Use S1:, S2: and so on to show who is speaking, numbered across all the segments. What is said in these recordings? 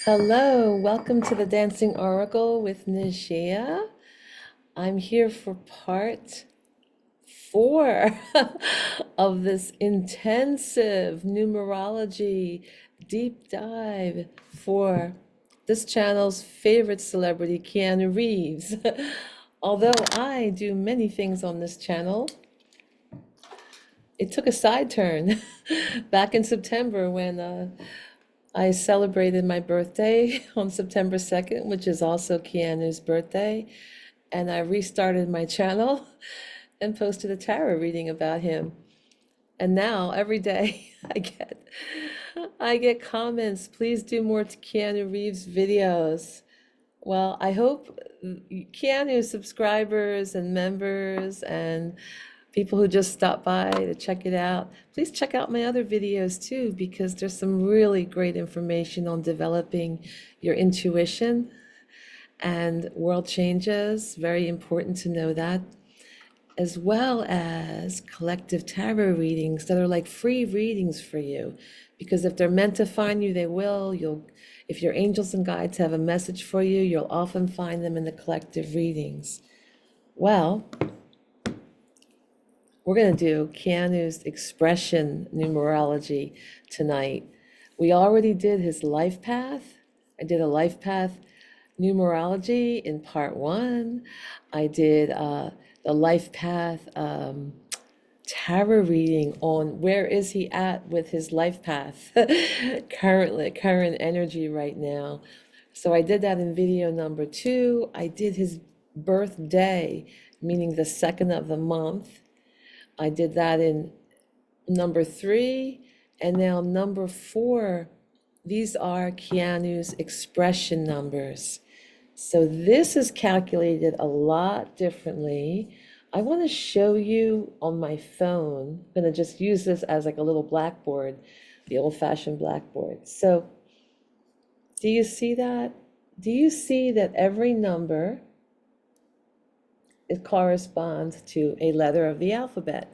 S1: Hello, welcome to the Dancing Oracle with Najia. I'm here for part four of this intensive numerology deep dive for this channel's favorite celebrity, Keanu Reeves. Although I do many things on this channel, it took a side turn back in September when I celebrated my birthday on September 2nd, which is also Keanu's birthday, and I restarted my channel and posted a tarot reading about him. And now every day I get comments, please do more to Keanu Reeves videos. Well, I hope Keanu subscribers and members and people who just stop by to check it out, please check out my other videos too, because there's some really great information on developing your intuition and world changes. Very important to know that, as well as collective tarot readings that are like free readings for you. Because if they're meant to find you, they will. If your angels and guides have a message for you, you'll often find them in the collective readings. Well, we're going to do Keanu's expression numerology tonight. We already did his life path. I did a life path numerology in part one. I did the life path tarot reading on where is he at with his life path current energy right now. So I did that in video number 2. I did his birthday, meaning the second of the month. I did that in number 3, and now number 4. These are Keanu's expression numbers. So this is calculated a lot differently. I want to show you on my phone. I'm going to just use this as like a little blackboard, the old-fashioned blackboard. So do you see that? Do you see that every number, it corresponds to a letter of the alphabet?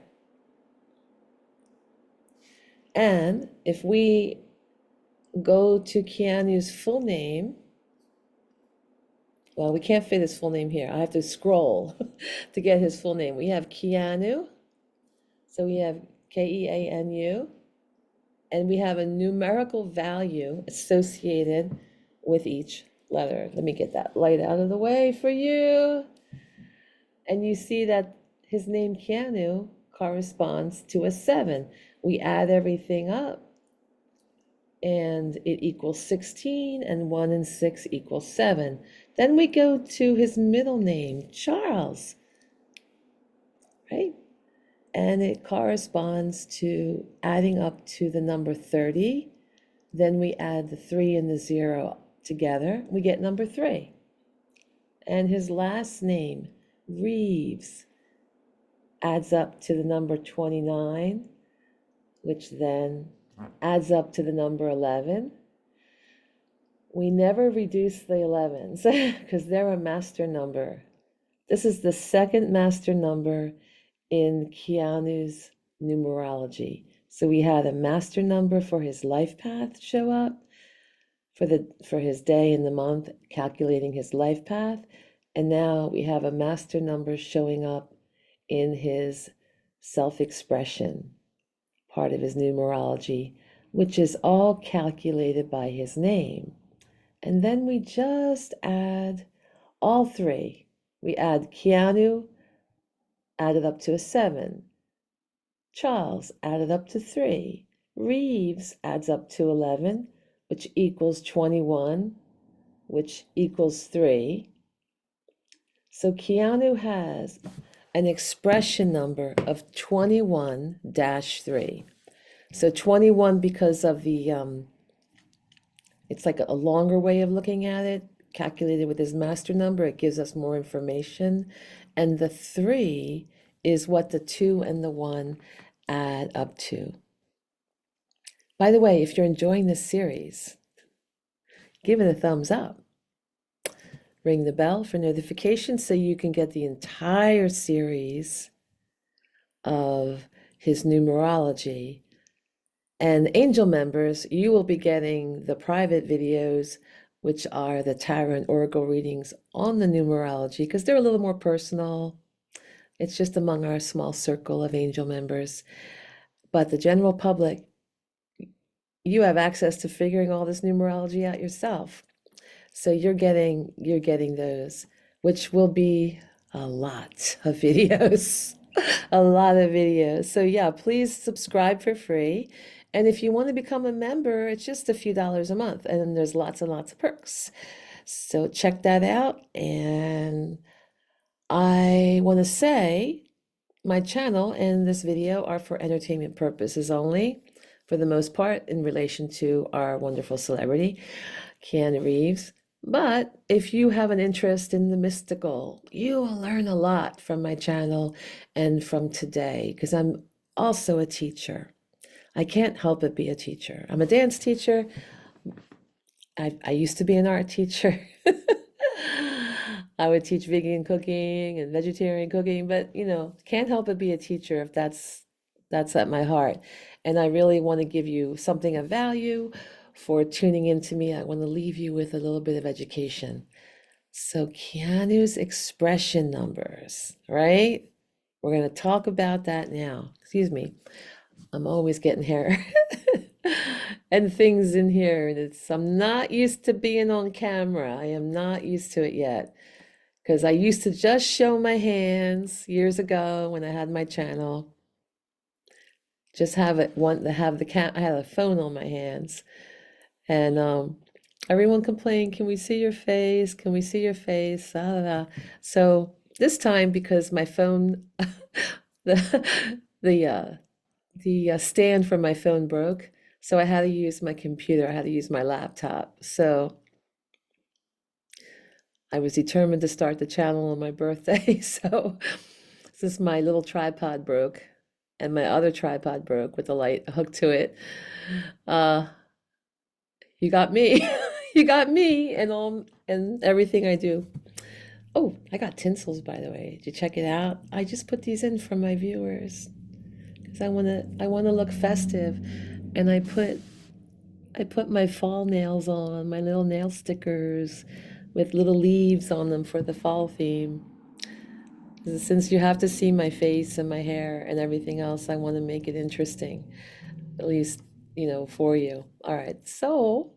S1: And if we go to Keanu's full name, well, we can't fit his full name here. I have to scroll to get his full name. We have Keanu, so we have Keanu, and we have a numerical value associated with each letter. Let me get that light out of the way for you. And you see that his name Keanu corresponds to a 7. We add everything up, and it equals 16, and 1 and 6 equals 7. Then we go to his middle name, Charles, right? And it corresponds to adding up to the number 30. Then we add the 3 and the 0 together. We get number 3. And his last name, Reeves, adds up to the number 29, which then adds up to the number 11. We never reduce the 11s because they're a master number. This is the second master number in Keanu's numerology. So we had a master number for his life path show up for his day in the month, calculating his life path. And now we have a master number showing up in his self-expression, part of his numerology, which is all calculated by his name. And then we just add all 3. We add Keanu, added up to a 7. Charles, added up to 3. Reeves adds up to 11, which equals 21, which equals 3. So Keanu has an expression number of 21-3. So 21 because of the, it's like a longer way of looking at it, calculated with his master number. It gives us more information. And the 3 is what the 2 and the 1 add up to. By the way, if you're enjoying this series, give it a thumbs up. Ring the bell for notifications so you can get the entire series of his numerology. And angel members, you will be getting the private videos which are the tarot and oracle readings on the numerology, because they're a little more personal. It's just among our small circle of angel members. But the general public, you have access to figuring all this numerology out yourself. So you're getting those, which will be a lot of videos. A lot of videos. So yeah, please subscribe for free. And if you want to become a member, it's just a few dollars a month, and there's lots and lots of perks. So check that out. And I want to say my channel and this video are for entertainment purposes only, for the most part, in relation to our wonderful celebrity, Keanu Reeves. But if you have an interest in the mystical, you will learn a lot from my channel and from today, because I'm also a teacher. I can't help but be a teacher. I'm a dance teacher. I used to be an art teacher. I would teach vegan cooking and vegetarian cooking, but can't help but be a teacher if that's at my heart. And I really want to give you something of value for tuning into me. I want to leave you with a little bit of education. So Keanu's expression numbers, right? We're going to talk about that now. Excuse me. I'm always getting hair and things in here, and I'm not used to being on camera. I am not used to it yet, because I used to just show my hands years ago when I had my channel. Just want to have I had a phone on my hands, and everyone complained, "Can we see your face? Can we see your face?" Da, da, da. So this time, because my phone, the the stand for my phone broke, so I had to use my computer. I had to use my laptop. So I was determined to start the channel on my birthday. So since my little tripod broke and my other tripod broke with the light hooked to it, uh, you got me. You got me and everything I do. Oh, I got tinsels, by the way. Did you check it out? I just put these in for my viewers because I wanna look festive, and I put my fall nails on, my little nail stickers with little leaves on them for the fall theme. Since you have to see my face and my hair and everything else, I want to make it interesting, at least, for you. All right. So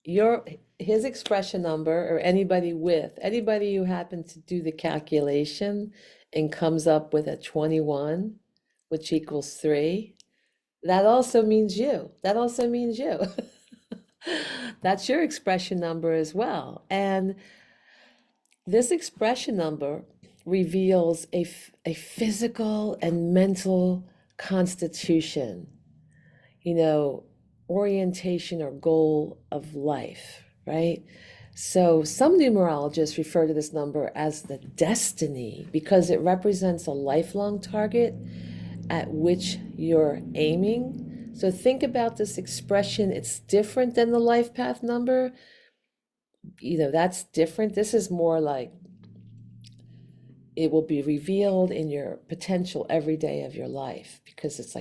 S1: your his expression number, or anybody who happened to do the calculation and comes up with a 21, which equals 3, that also means you. That also means you. That's your expression number as well. And this expression number reveals a physical and mental constitution, you know, orientation or goal of life, right? So some numerologists refer to this number as the destiny because it represents a lifelong target at which you're aiming. So think about this expression. It's different than the life path number. That's different. This is more like it will be revealed in your potential every day of your life, because it's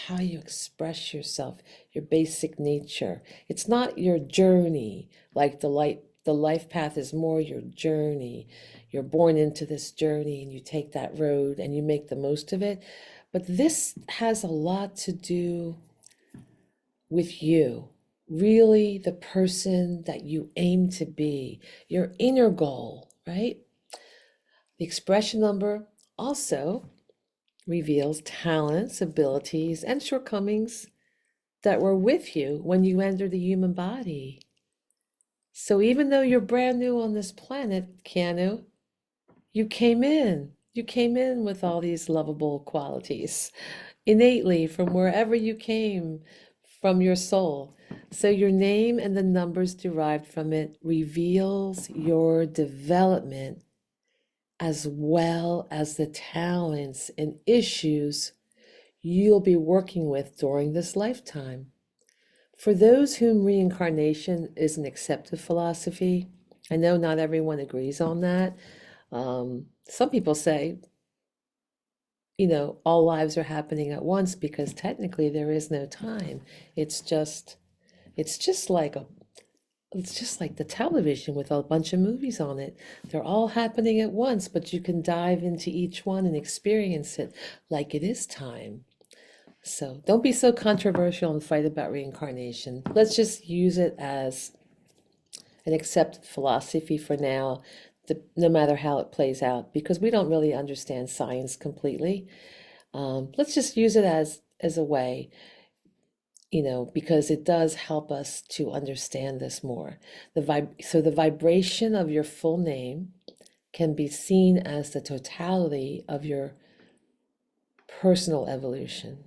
S1: how you express yourself, your basic nature. It's not your journey. Like the life path is more your journey. You're born into this journey and you take that road and you make the most of it. But this has a lot to do with you, really the person that you aim to be, your inner goal, right? The expression number also reveals talents, abilities, and shortcomings that were with you when you entered the human body. So even though you're brand new on this planet, Keanu, you came in with all these lovable qualities innately from wherever you came, from your soul. So your name and the numbers derived from it reveals your development, as well as the talents and issues you'll be working with during this lifetime. For those whom reincarnation is an accepted philosophy, I know not everyone agrees on that. Some people say, all lives are happening at once because technically there is no time. It's just like It's just like the television with a bunch of movies on it. They're all happening at once, but you can dive into each one and experience it like it is time. So don't be so controversial and fight about reincarnation. Let's just use it as an accepted philosophy for now, no matter how it plays out, because we don't really understand science completely. Let's just use it as a way, because it does help us to understand this more. So the vibration of your full name can be seen as the totality of your personal evolution.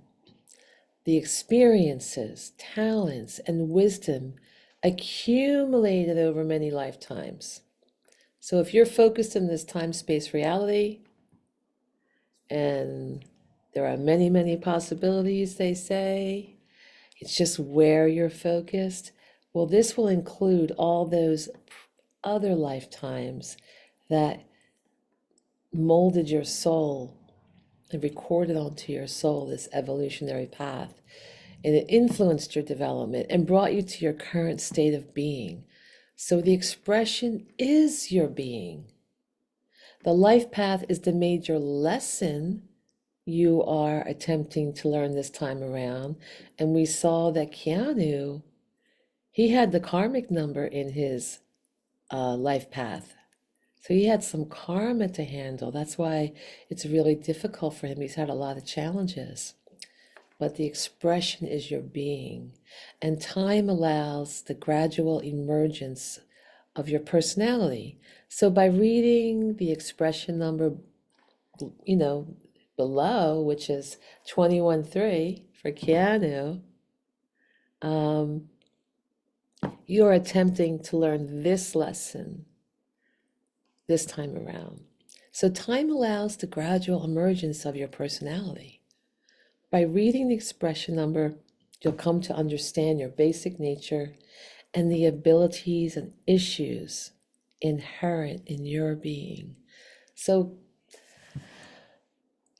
S1: The experiences, talents, and wisdom accumulated over many lifetimes. So if you're focused in this time-space reality, and there are many, many possibilities, they say, it's just where you're focused. Well, this will include all those other lifetimes that molded your soul and recorded onto your soul this evolutionary path. And it influenced your development and brought you to your current state of being. So the expression is your being. The life path is the major lesson you are attempting to learn this time around. And we saw that Keanu, he had the karmic number in his life path. So he had some karma to handle. That's why it's really difficult for him. He's had a lot of challenges. But the expression is your being. And time allows the gradual emergence of your personality. So by reading the expression number, below, which is 21-3 for Keanu, you're attempting to learn this lesson this time around. So time allows the gradual emergence of your personality. By reading the expression number, you'll come to understand your basic nature and the abilities and issues inherent in your being. So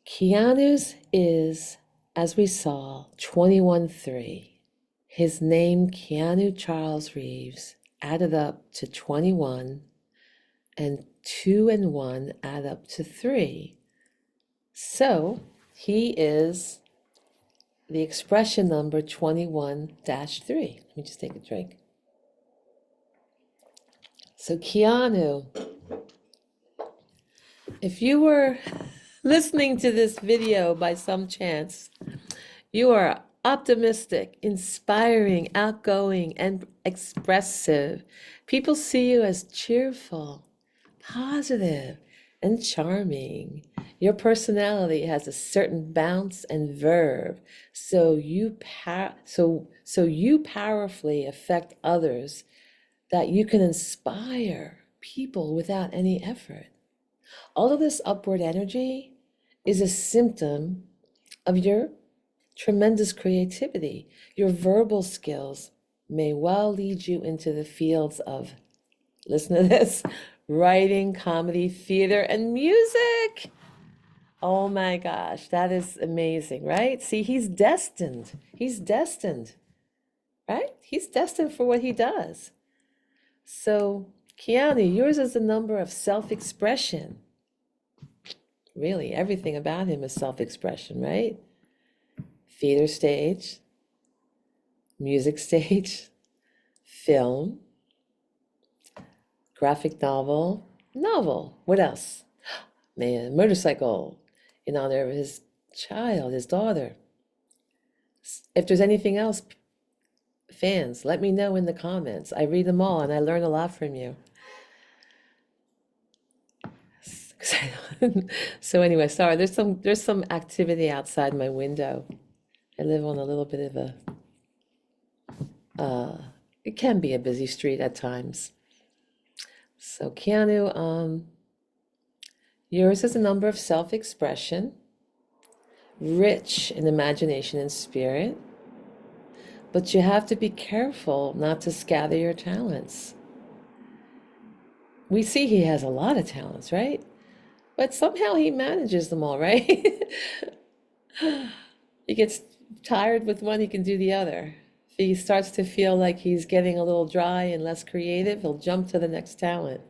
S1: Keanu's is, as we saw, 21-3. His name, keanucharlesreeves, added up to 21, and 2 and 1 add up to 3. So he is the expression number 21-3. Let me just take a drink. So Keanu, if you were listening to this video by some chance, you are optimistic, inspiring, outgoing, and expressive. People see you as cheerful, positive, and charming. Your personality has a certain bounce and verve, so you powerfully affect others that you can inspire people without any effort. All of this upward energy is a symptom of your tremendous creativity. Your verbal skills may well lead you into the fields of, listen to this, writing, comedy, theater, and music. Oh my gosh, that is amazing, right? See, he's destined. He's destined, right? He's destined for what he does. So, Keanu, yours is a number of self-expression. Really, everything about him is self-expression, right? Theater stage, music stage, film, graphic novel. What else? Man, motorcycle in honor of his child, his daughter. If there's anything else, fans, let me know in the comments. I read them all and I learn a lot from you. So anyway, sorry, there's some activity outside my window. I live on a little bit of it can be a busy street at times. So Keanu, yours is a number of self-expression, rich in imagination and spirit, but you have to be careful not to scatter your talents. We see he has a lot of talents, right? But somehow he manages them all, right? He gets tired with one, he can do the other. he starts to feel like he's getting a little dry and less creative, he'll jump to the next talent.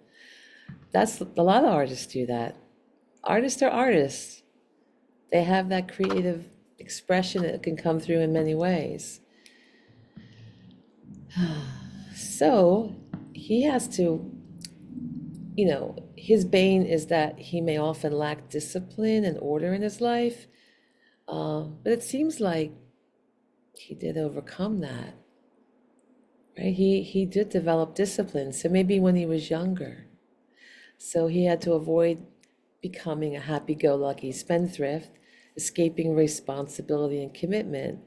S1: That's a lot of artists do that. Artists are artists. They have that creative expression that can come through in many ways. So he has to, his bane is that he may often lack discipline and order in his life. But it seems like he did overcome that, right? He did develop discipline. So maybe when he was younger. So he had to avoid becoming a happy-go-lucky spendthrift, escaping responsibility and commitment.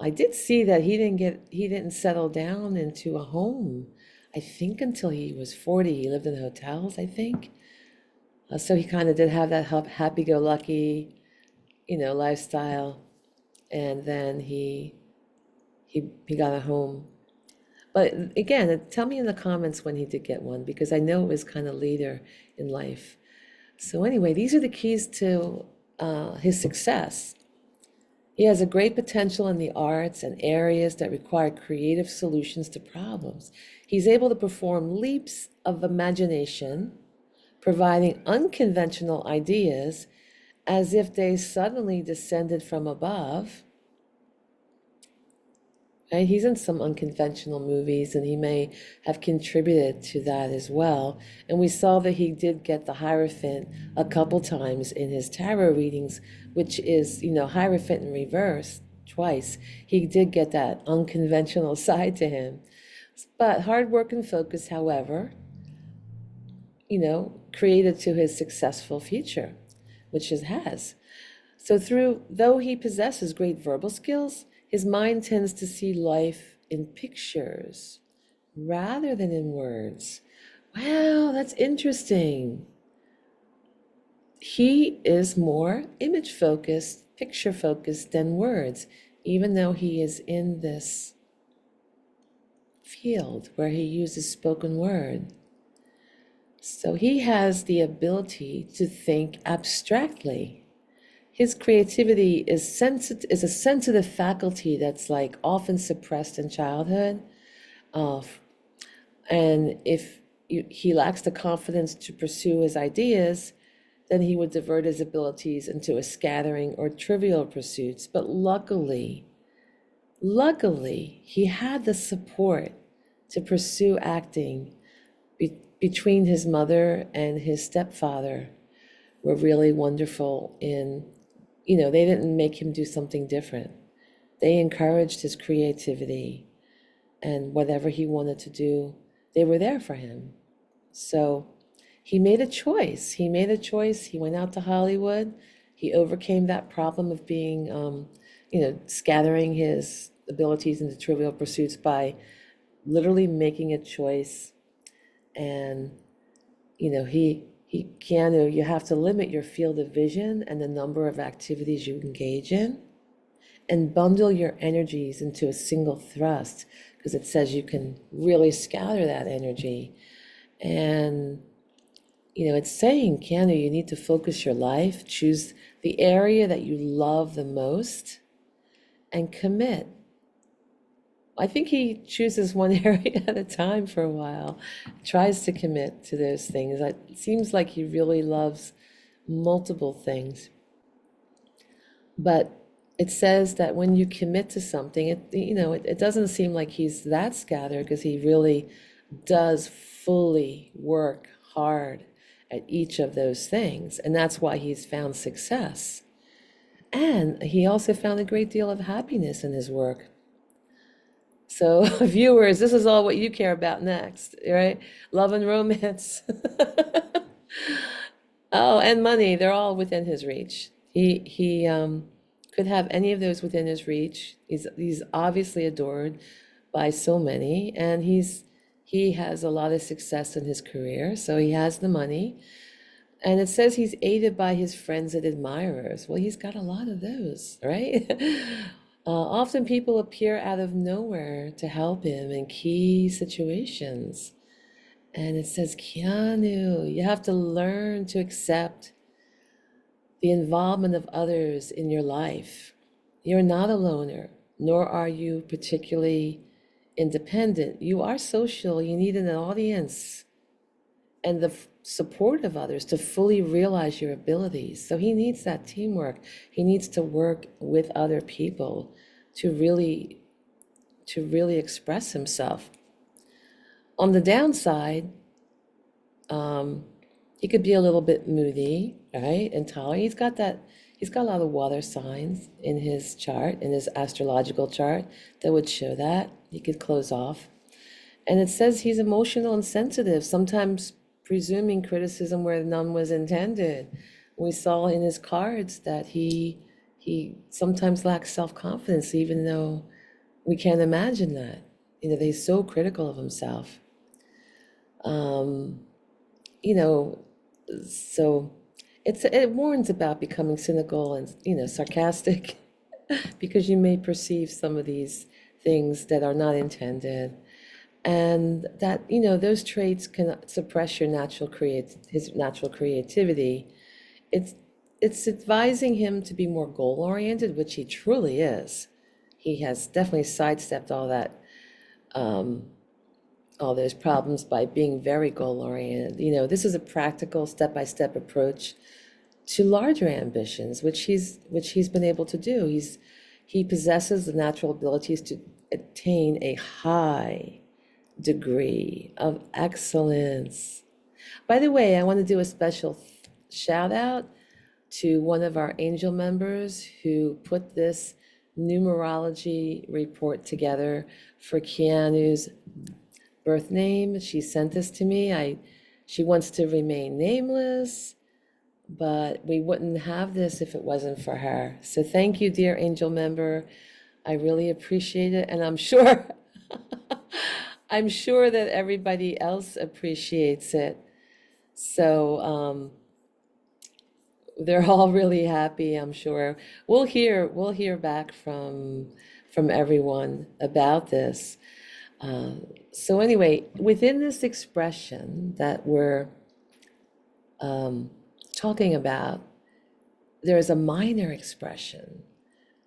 S1: I did see that he didn't settle down into a home, I think, until he was 40. He lived in hotels, I think. So he kind of did have that happy-go-lucky, lifestyle. And then he got a home. But again, tell me in the comments when he did get one, because I know it was kind of later in life. So anyway, these are the keys to his success. He has a great potential in the arts and areas that require creative solutions to problems. He's able to perform leaps of imagination, providing unconventional ideas as if they suddenly descended from above. Right? He's in some unconventional movies, and he may have contributed to that as well. And we saw that he did get the Hierophant a couple times in his tarot readings, which is, Hierophant in reverse twice. He did get that unconventional side to him. But hard work and focus, however, created to his successful future, which it has. So though he possesses great verbal skills, his mind tends to see life in pictures rather than in words. Wow, that's interesting. He is more image focused, picture focused than words, even though he is in this field where he uses spoken word. So he has the ability to think abstractly. His creativity is a sensitive faculty that's like often suppressed in childhood. And if he lacks the confidence to pursue his ideas, then he would divert his abilities into a scattering or trivial pursuits. But luckily, he had the support to pursue acting. Between his mother and his stepfather were really wonderful in, they didn't make him do something different. They encouraged his creativity, and whatever he wanted to do, they were there for him. So he made a choice. He went out to Hollywood. He overcame that problem of being, scattering his abilities into trivial pursuits by literally making a choice. And, Keanu, you have to limit your field of vision and the number of activities you engage in, and bundle your energies into a single thrust, because it says you can really scatter that energy. And, it's saying, Keanu, you need to focus your life, choose the area that you love the most, and commit. I think he chooses one area at a time for a while, tries to commit to those things. It seems like he really loves multiple things. But it says that when you commit to something, it doesn't seem like he's that scattered, because he really does fully work hard at each of those things. And that's why he's found success. And he also found a great deal of happiness in his work. So viewers, this is all what you care about next, right? Love and romance. Oh, and money, they're all within his reach. He could have any of those within his reach. He's obviously adored by so many, and he has a lot of success in his career, so he has the money. And it says he's aided by his friends and admirers. Well, he's got a lot of those, right? Often people appear out of nowhere to help him in key situations. And it says, Keanu, you have to learn to accept the involvement of others in your life. You're not a loner. nor are you particularly independent. You are social, you need an audience and the support of others to fully realize your abilities. So he needs that teamwork. He needs to work with other people to really express himself. On the downside, he could be a little bit moody, right? And tolerant. He's got a lot of water signs in his chart, in his astrological chart, that would show that. He could close off. And it says he's emotional and sensitive, sometimes presuming criticism where none was intended. We saw in his cards that he sometimes lacks self-confidence, even though we can't imagine that. That he's so critical of himself. Um, you know, so it warns about becoming cynical and sarcastic because you may perceive some of these things that are not intended, and that those traits can suppress your his natural creativity. It's advising him to be more goal oriented, which he truly is. He has definitely sidestepped all that, all those problems by being very goal oriented. This is a practical step-by-step approach to larger ambitions, which he's been able to do. He possesses the natural abilities to attain a high degree of excellence. By the way, I want to do a special shout out to one of our angel members who put this numerology report together for Keanu's birth name. She sent this to me. She wants to remain nameless, but we wouldn't have this if it wasn't for her. So thank you, dear angel member. I really appreciate it, and I'm sure I'm sure that everybody else appreciates it. So they're all really happy, I'm sure. We'll hear back from everyone about this. So anyway, within this expression that we're talking about, there's a minor expression,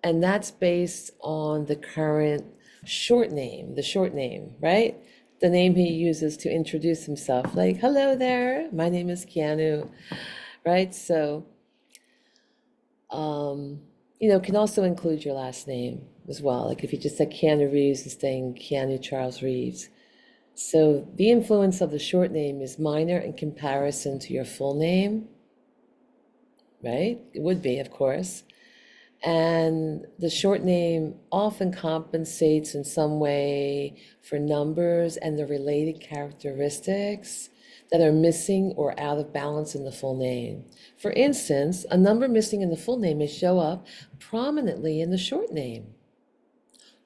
S1: and that's based on the current the short name, right? The name he uses to introduce himself, like, hello there, my name is Keanu, right? So, can also include your last name as well. Like if you just said Keanu Reeves instead of Keanu Charles Reeves. So the influence of the short name is minor in comparison to your full name, right? It would be, of course. And the short name often compensates in some way for numbers and the related characteristics that are missing or out of balance in the full name. For instance, a number missing in the full name may show up prominently in the short name,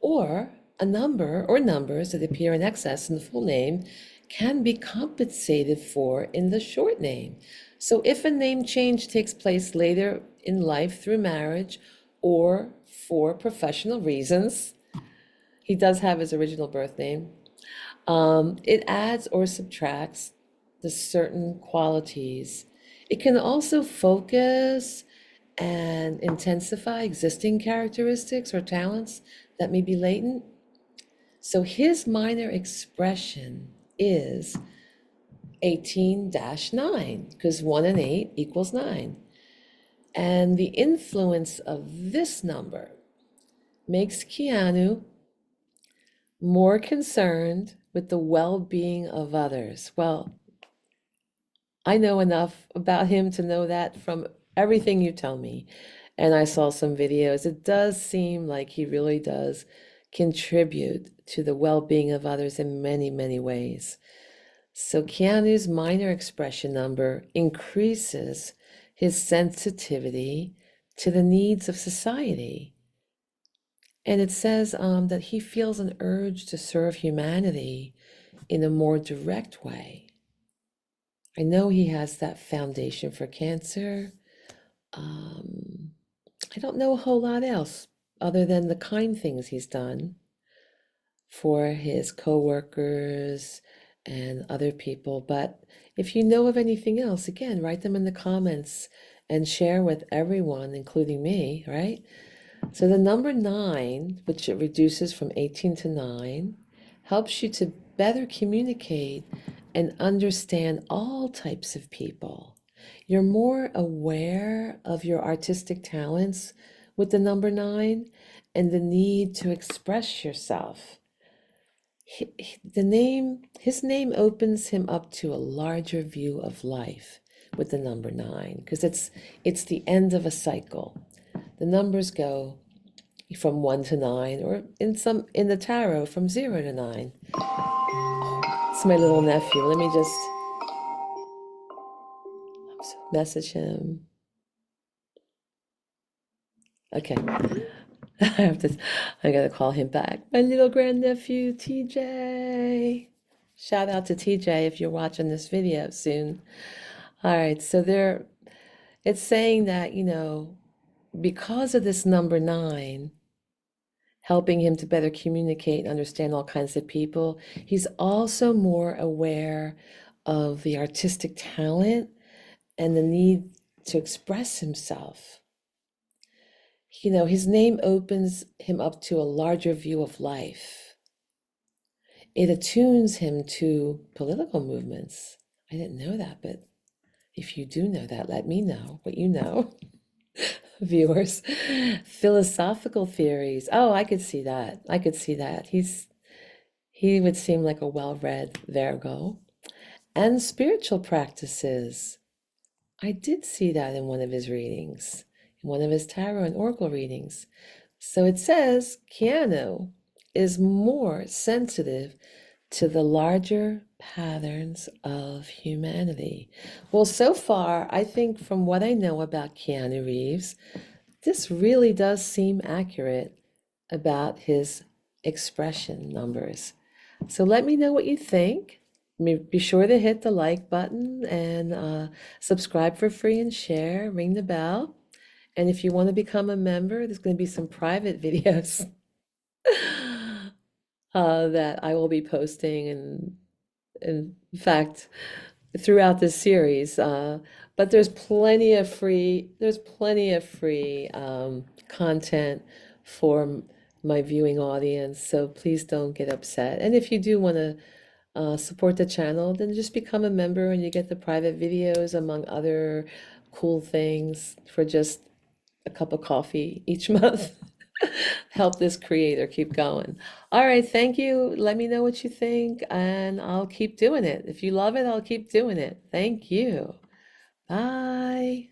S1: or a number or numbers that appear in excess in the full name can be compensated for in the short name. So if a name change takes place later in life through marriage or for professional reasons, he does have his original birth name, it adds or subtracts the certain qualities. It can also focus and intensify existing characteristics or talents that may be latent. So his minor expression is 18-9, because 1 and 8 equals 9. And the influence of this number makes Keanu more concerned with the well-being of others. Well, I know enough about him to know that from everything you tell me. And I saw some videos. It does seem like he really does contribute to the well-being of others in many, many ways. So Keanu's minor expression number increases his sensitivity to the needs of society. And it says that he feels an urge to serve humanity in a more direct way. I know he has that foundation for cancer. I don't know a whole lot else other than the kind things he's done for his coworkers and other people. But if you know of anything else, again, write them in the comments and share with everyone, including me, right? So the number 9, which it reduces from 18 to 9, helps you to better communicate and understand all types of people. You're more aware of your artistic talents with the number 9 and the need to express yourself. His name opens him up to a larger view of life with the number 9 because it's the end of a cycle. The numbers go from 1 to 9, or in the tarot from 0 to 9. It's my little nephew. Let me just message him. Okay. I gotta call him back. My little grandnephew, TJ. Shout out to TJ if you're watching this video soon. All right, so it's saying that, because of this number 9, helping him to better communicate and understand all kinds of people, he's also more aware of the artistic talent and the need to express himself. His name opens him up to a larger view of life. It attunes him to political movements. I didn't know that, but if you do know that, let me know what you know, viewers. Philosophical theories. Oh, I could see that. I could see that. He would seem like a well-read Virgo. And spiritual practices. I did see that in one of his readings, in one of his tarot and oracle readings. So it says Keanu is more sensitive to the larger patterns of humanity. Well, so far, I think from what I know about Keanu Reeves, this really does seem accurate about his expression numbers. So let me know what you think. Be sure to hit the like button and subscribe for free and share, ring the bell. And if you want to become a member, there's going to be some private videos that I will be posting, and in fact, throughout this series. But there's plenty of free content for my viewing audience. So please don't get upset. And if you do want to support the channel, then just become a member and you get the private videos among other cool things for just a cup of coffee each month. Help this creator keep going. All right, thank you. Let me know what you think, and I'll keep doing it. If you love it, I'll keep doing it. Thank you. Bye.